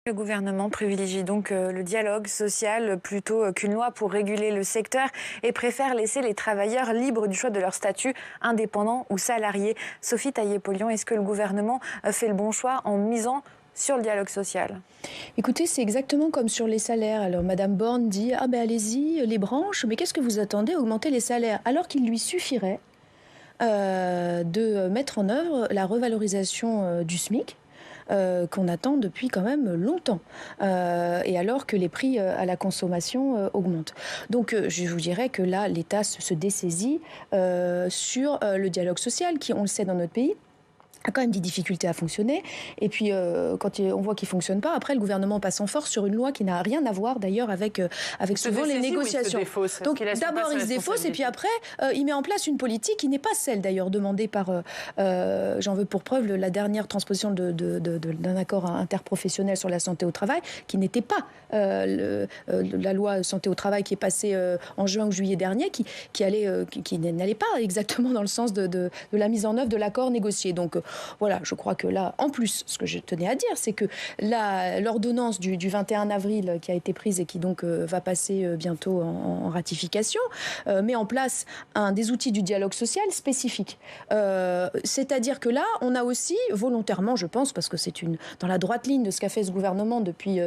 Le gouvernement privilégie donc le dialogue social plutôt qu'une loi pour réguler le secteur et préfère laisser les travailleurs libres du choix de leur statut, indépendant ou salarié. Sophie Taillé-Polian, est-ce que le gouvernement fait le bon choix en misant sur le dialogue social? Écoutez, c'est exactement comme sur les salaires. Alors, Madame Borne dit « Ah ben allez-y, les branches, mais qu'est-ce que vous attendez à augmenter les salaires ?» Alors qu'il lui suffirait de mettre en œuvre la revalorisation du SMIC, qu'on attend depuis quand même longtemps, et alors que les prix à la consommation augmentent. Donc je vous dirais que là, l'État se dessaisit sur le dialogue social qui, on le sait dans notre pays, a quand même des difficultés à fonctionner. Et puis, quand on voit qu'il ne fonctionne pas, après, le gouvernement passe en force sur une loi qui n'a rien à voir, d'ailleurs, avec souvent les négociations. Donc, d'abord, il se défausse, et puis après, il met en place une politique qui n'est pas celle, d'ailleurs, demandée par, j'en veux pour preuve, la dernière transposition d'un accord interprofessionnel sur la santé au travail, qui n'était pas la loi santé au travail qui est passée en juin ou juillet dernier, qui n'allait pas exactement dans le sens de la mise en œuvre de l'accord négocié. Donc, voilà, je crois que là, en plus, ce que je tenais à dire, c'est que l'ordonnance du 21 avril qui a été prise et qui donc va passer bientôt en ratification, met en place des outils du dialogue social spécifiques. C'est-à-dire que là, on a aussi, volontairement, je pense, parce que c'est dans la droite ligne de ce qu'a fait ce gouvernement depuis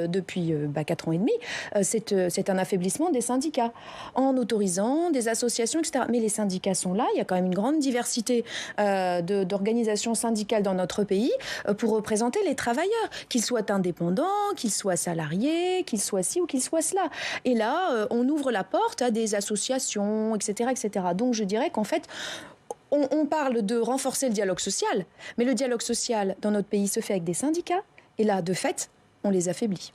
4 ans et demi, c'est un affaiblissement des syndicats, en autorisant des associations, etc. Mais les syndicats sont là, il y a quand même une grande diversité d'organisations syndicales dans notre pays pour représenter les travailleurs, qu'ils soient indépendants, qu'ils soient salariés, qu'ils soient ci ou qu'ils soient cela. Et là, on ouvre la porte à des associations, etc., etc. Donc je dirais qu'en fait, on parle de renforcer le dialogue social, mais le dialogue social dans notre pays se fait avec des syndicats, et là, de fait, on les affaiblit.